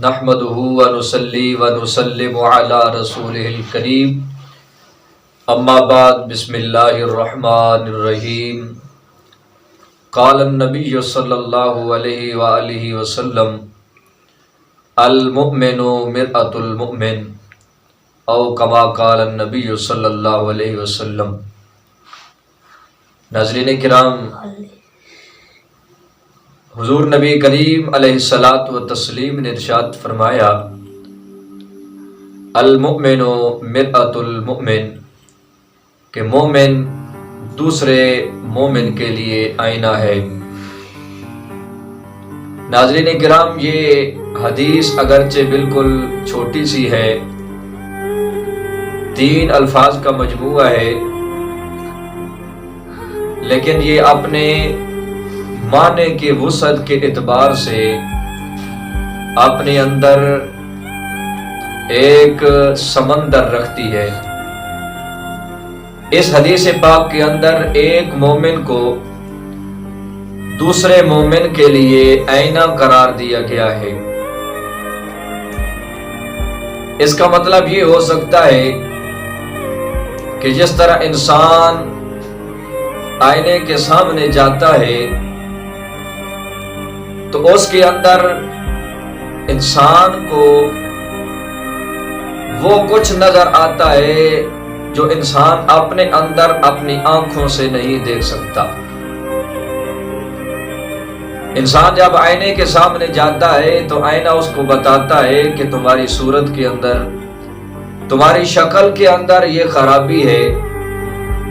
نحمده ونصلي ونسلم على رسوله الكريم اما بعد بسم الله الرحمن الرحيم قال النبي صلى الله عليه وآله وسلم المؤمن مرآة المؤمن او كما قال النبي صلى الله عليه وسلم۔ ناظرین کرام، حضور نبی کریم علیہ الصلاۃ والتسلیم نے ارشاد فرمایا المؤمن مرآۃ المؤمن، کہ مومن دوسرے مومن کے لیے آئینہ ہے۔ ناظرین کرام، یہ حدیث اگرچہ بالکل چھوٹی سی ہے، 3 الفاظ کا مجموعہ ہے، لیکن یہ اپنے معنی کی وسعت کے اعتبار سے اپنے اندر ایک سمندر رکھتی ہے۔ اس حدیث پاک کے اندر ایک مومن کو دوسرے مومن کے لیے آئینہ قرار دیا گیا ہے۔ اس کا مطلب یہ ہو سکتا ہے کہ جس طرح انسان آئینے کے سامنے جاتا ہے تو اس کے اندر انسان کو وہ کچھ نظر آتا ہے جو انسان اپنے اندر اپنی آنکھوں سے نہیں دیکھ سکتا۔ انسان جب آئینے کے سامنے جاتا ہے تو آئینہ اس کو بتاتا ہے کہ تمہاری صورت کے اندر، تمہاری شکل کے اندر یہ خرابی ہے،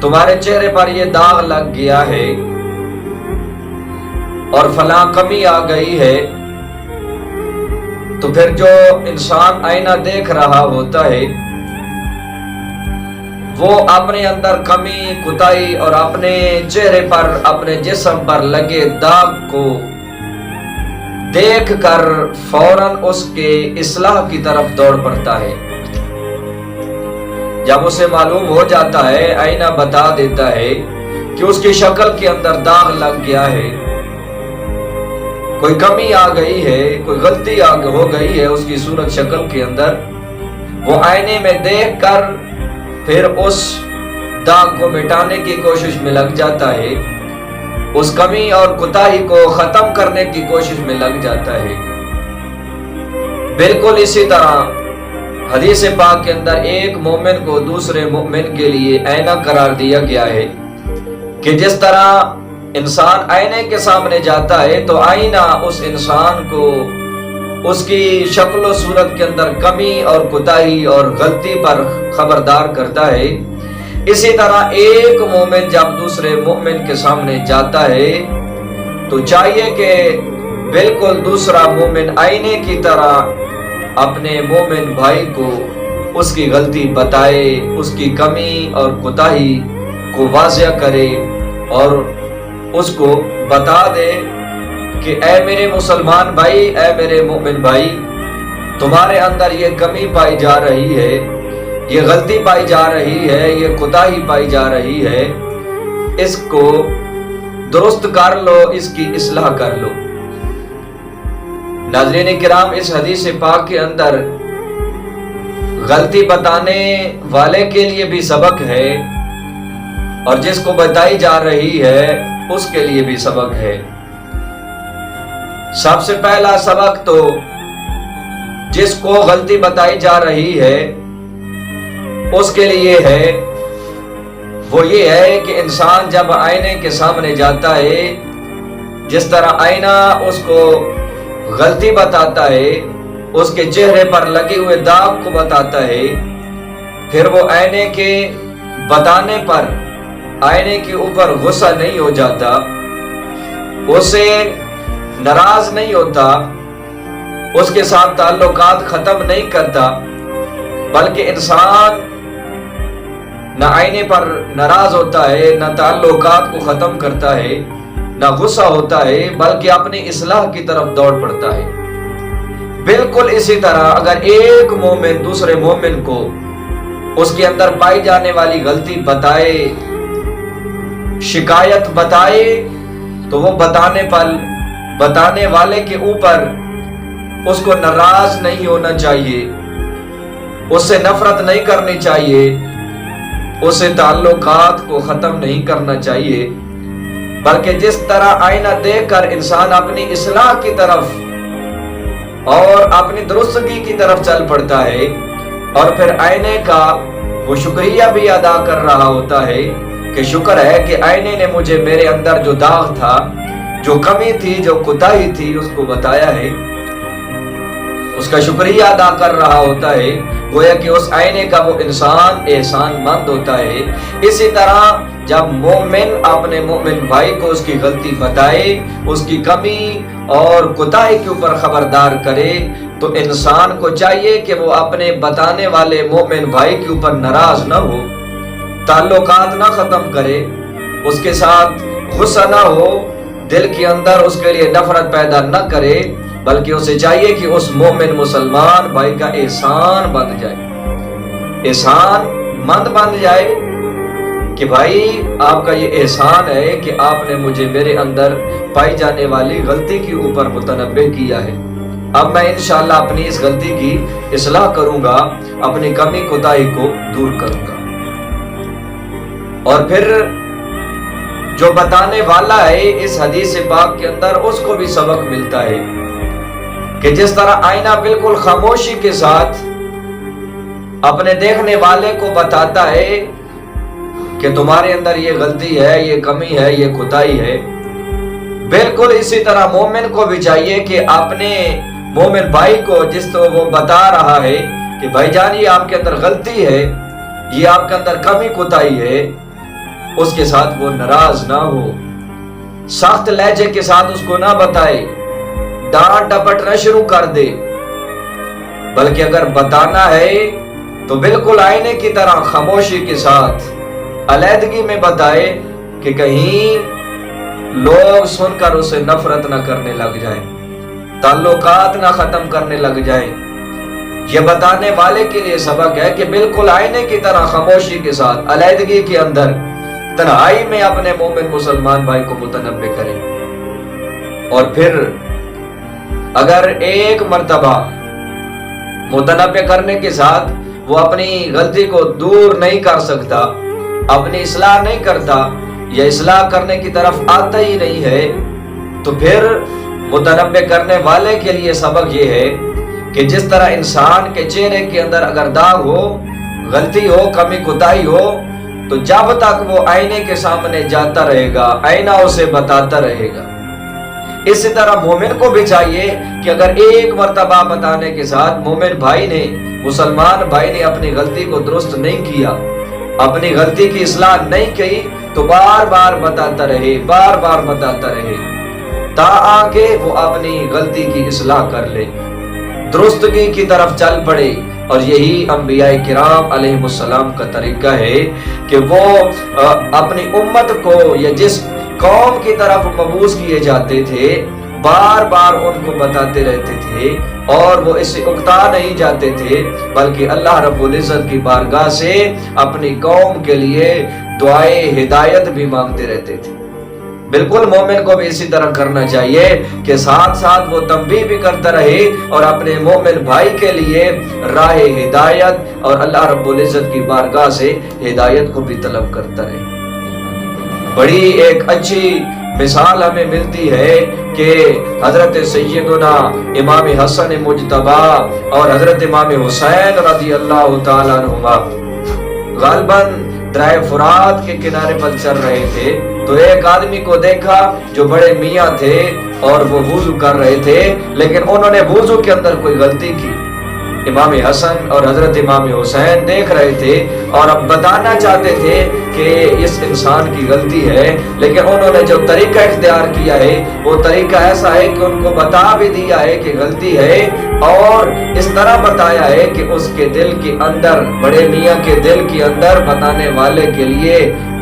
تمہارے چہرے پر یہ داغ لگ گیا ہے اور فلاں کمی آ گئی ہے۔ تو پھر جو انسان آئینہ دیکھ رہا ہوتا ہے وہ اپنے اندر کمی، کوتاہی اور اپنے چہرے پر، اپنے جسم پر لگے داغ کو دیکھ کر فوراً اس کے اصلاح کی طرف دوڑ پڑتا ہے۔ جب اسے معلوم ہو جاتا ہے، آئینہ بتا دیتا ہے کہ اس کی شکل کے اندر داغ لگ گیا ہے، کوئی کمی آ گئی ہے، کوئی غلطی ہو گئی ہے اس کی صورت شکل کے اندر، وہ آئینے میں دیکھ کر پھر اس داغ کو مٹانے کی کوشش میں لگ جاتا ہے، اس کمی اور کوتاہی کو ختم کرنے کی کوشش میں لگ جاتا ہے۔ بالکل اسی طرح حدیث پاک کے اندر ایک مومن کو دوسرے مومن کے لیے آئینہ قرار دیا گیا ہے کہ جس طرح انسان آئینے کے سامنے جاتا ہے تو آئینہ اس انسان کو اس کی شکل و صورت کے اندر کمی اور کوتاہی اور غلطی پر خبردار کرتا ہے۔ اسی طرح ایک مومن جب دوسرے مومن کے سامنے جاتا ہے تو چاہیے کہ بالکل دوسرا مومن آئینے کی طرح اپنے مومن بھائی کو اس کی غلطی بتائے، اس کی کمی اور کوتاہی کو واضح کرے اور اس کو بتا دے کہ اے میرے مسلمان بھائی، اے میرے مومن بھائی، تمہارے اندر یہ کمی پائی جا رہی ہے، یہ غلطی پائی جا رہی ہے، یہ کوتاہی پائی جا رہی ہے، اس کو درست کر لو، اس کی اصلاح کر لو۔ ناظرین کرام، اس حدیث پاک کے اندر غلطی بتانے والے کے لیے بھی سبق ہے اور جس کو بتائی جا رہی ہے اس کے لیے بھی سبق ہے۔ سب سے پہلا سبق تو جس کو غلطی بتائی جا رہی ہے اس کے لیے ہے، وہ یہ ہے کہ انسان جب آئینے کے سامنے جاتا ہے، جس طرح آئینہ اس کو غلطی بتاتا ہے، اس کے چہرے پر لگے ہوئے داغ کو بتاتا ہے، پھر وہ آئینے کے بتانے پر آئینے کے اوپر غصہ نہیں ہو جاتا، اسے ناراض نہیں ہوتا، اس کے ساتھ تعلقات ختم نہیں کرتا، بلکہ انسان نہ آئینے پر ناراض ہوتا ہے، نہ تعلقات کو ختم کرتا ہے، نہ غصہ ہوتا ہے، بلکہ اپنی اصلاح کی طرف دوڑ پڑتا ہے۔ بالکل اسی طرح اگر ایک مومن دوسرے مومن کو اس کے اندر پائی جانے والی غلطی بتائے، شکایت بتائے، تو وہ بتانے والے کے اوپر اس کو ناراض نہیں ہونا چاہیے، اس سے نفرت نہیں کرنی چاہیے، اس سے تعلقات کو ختم نہیں کرنا چاہیے، بلکہ جس طرح آئینہ دیکھ کر انسان اپنی اصلاح کی طرف اور اپنی درستگی کی طرف چل پڑتا ہے، اور پھر آئینے کا وہ شکریہ بھی ادا کر رہا ہوتا ہے کہ شکر ہے کہ آئینے نے مجھے میرے اندر جو داغ تھا، جو کمی تھی، جو کوتاہی تھی، اس کو بتایا ہے، اس کا شکریہ ادا کر رہا ہوتا ہے، گویا کہ اس آئینے کا وہ انسان احسان مند ہوتا ہے۔ اسی طرح جب مومن اپنے مومن بھائی کو اس کی غلطی بتائے، اس کی کمی اور کوتاہی کے اوپر خبردار کرے، تو انسان کو چاہیے کہ وہ اپنے بتانے والے مومن بھائی کے اوپر ناراض نہ ہو، تعلقات نہ ختم کرے، اس کے ساتھ غصہ نہ ہو، دل کے اندر اس کے لیے نفرت پیدا نہ کرے، بلکہ اسے چاہیے کہ اس مومن مسلمان بھائی کا احسان بن جائے، احسان مند بن جائے کہ بھائی آپ کا یہ احسان ہے کہ آپ نے مجھے میرے اندر پائی جانے والی غلطی کے اوپر متنبہ کیا ہے، اب میں انشاءاللہ اپنی اس غلطی کی اصلاح کروں گا، اپنی کمی کوتاہی کو دور کروں گا۔ اور پھر جو بتانے والا ہے اس حدیث پاک کے اندر، اس کو بھی سبق ملتا ہے کہ جس طرح آئینہ بالکل خاموشی کے ساتھ اپنے دیکھنے والے کو بتاتا ہے کہ تمہارے اندر یہ غلطی ہے، یہ کمی ہے، یہ کوتاہی ہے، بالکل اسی طرح مومن کو بھی چاہیے کہ اپنے مومن بھائی کو جس تو وہ بتا رہا ہے کہ بھائی جان یہ آپ کے اندر غلطی ہے، یہ آپ کے اندر کمی کوتاہی ہے، اس کے ساتھ وہ ناراض نہ ہو، سخت لہجے کے ساتھ اس کو نہ بتائے، ڈانٹ ڈپٹ نہ شروع کر دے، بلکہ اگر بتانا ہے تو بالکل آئینے کی طرح خاموشی کے ساتھ علیحدگی میں بتائے کہ کہیں لوگ سن کر اسے نفرت نہ کرنے لگ جائیں، تعلقات نہ ختم کرنے لگ جائیں۔ یہ بتانے والے کے لیے سبق ہے کہ بالکل آئینے کی طرح خاموشی کے ساتھ علیحدگی کے اندر تنہائی میں اپنے مومن مسلمان بھائی کو متنبہ کریں، اور پھر اگر ایک مرتبہ متنبہ کرنے کے ساتھ وہ اپنی غلطی کو دور نہیں کر سکتا، اپنی اصلاح نہیں کرتا یا اصلاح کرنے کی طرف آتا ہی نہیں ہے، تو پھر متنبہ کرنے والے کے لیے سبق یہ ہے کہ جس طرح انسان کے چہرے کے اندر اگر داغ ہو، غلطی ہو، کمی کوتاہی ہو، تو جب تک وہ آئینے کے سامنے جاتا رہے گا، آئینہ اسے بتاتا رہے گا۔ اسی طرح مومن کو بھی چاہیے کہ اگر ایک مرتبہ بتانے کے ساتھ مومن بھائی نے، مسلمان بھائی نے اپنی غلطی کو درست نہیں کیا، اپنی غلطی کی اصلاح نہیں کی، تو بار بار بتاتا رہے، بار بار بتاتا رہے، تاکہ وہ اپنی غلطی کی اصلاح کر لے، درستگی کی طرف چل پڑے۔ اور یہی انبیاء کرام علیہ السلام کا طریقہ ہے کہ وہ اپنی امت کو یا جس قوم کی طرف مبعوث کیے جاتے تھے، بار بار ان کو بتاتے رہتے تھے، اور وہ اس سے اکتا نہیں جاتے تھے، بلکہ اللہ رب العزت کی بارگاہ سے اپنی قوم کے لیے دعائے ہدایت بھی مانگتے رہتے تھے۔ بالکل مومن کو بھی اسی طرح کرنا چاہیے کہ ساتھ ساتھ وہ تنبیہ بھی کرتا رہے اور اپنے مومن بھائی کے لیے راہ ہدایت اور اللہ رب العزت کی بارگاہ سے ہدایت کو بھی طلب کرتا رہے۔ بڑی ایک اچھی مثال ہمیں ملتی ہے کہ حضرت سیدنا امام حسن مجتبی اور حضرت امام حسین رضی اللہ تعالیٰ عنہما غالباً دریا فرات کے کنارے پر چل رہے تھے، تو ایک آدمی کو دیکھا جو بڑے میاں تھے اور وہ وضو کر رہے تھے، لیکن انہوں نے وضو کے اندر کوئی غلطی کی۔ امام حسن اور حضرت امام حسین دیکھ رہے تھے اور اب بتانا چاہتے تھے کہ اس انسان کی غلطی ہے، لیکن انہوں نے جو طریقہ اختیار کیا ہے وہ طریقہ ایسا ہے کہ ان کو بتا بھی دیا ہے کہ غلطی ہے، اور اس طرح بتایا ہے کہ اس کے دل کے اندر، بڑے میاں کے دل کے اندر بتانے والے کے لیے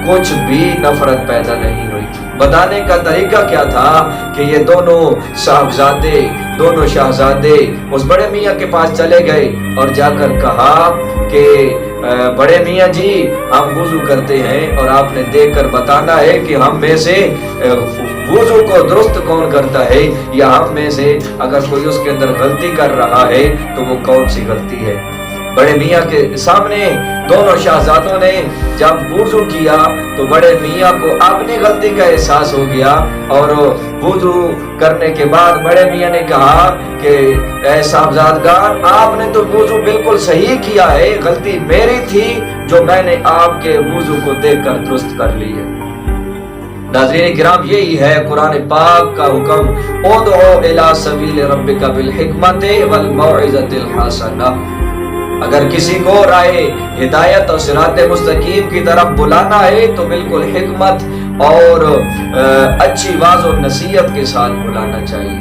کچھ بھی نفرت پیدا نہیں ہوئی۔ بتانے کا طریقہ کیا تھا کہ یہ دونوں صاحبزادے، دونوں شہزادے اس بڑے میاں کے پاس چلے گئے اور جا کر کہا کہ بڑے میاں جی ہم وضو کرتے ہیں اور آپ نے دیکھ کر بتانا ہے کہ ہم میں سے وضو کو درست کون کرتا ہے، یا ہم میں سے اگر کوئی اس کے اندر غلطی کر رہا ہے تو وہ کون سی غلطی ہے؟ بڑے میاں کے سامنے دونوں شہزادوں نے جب وضو کیا تو بڑے میاں کو اپنی غلطی کا احساس ہو گیا، اور وضو کرنے کے بعد بڑے میاں نے کہا کہ اے صاحبزادگان، آپ نے تو وضو بالکل صحیح کیا ہے، غلطی میری تھی جو میں نے آپ کے وضو کو دیکھ کر درست کر لی ہے۔ ناظرین کرام، یہی ہے قرآن پاک کا حکم، ادعو الی سبیل ربک بالحکمت والموعظۃ الحسنہ۔ اگر کسی کو راہ ہدایت اور صراط مستقیم کی طرف بلانا ہے تو بالکل حکمت اور اچھی واعظ و نصیحت کے ساتھ بلانا چاہیے۔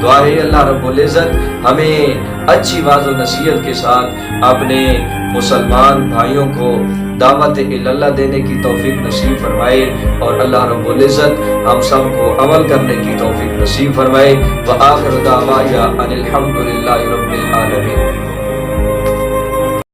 دعا ہے اللہ رب العزت ہمیں اچھی واعظ و نصیحت کے ساتھ اپنے مسلمان بھائیوں کو دعوت اللہ دینے کی توفیق نصیب فرمائے، اور اللہ رب العزت ہم سب کو عمل کرنے کی توفیق نصیب فرمائے۔ وآخر دعوانا ان الحمد للہ رب العالمین۔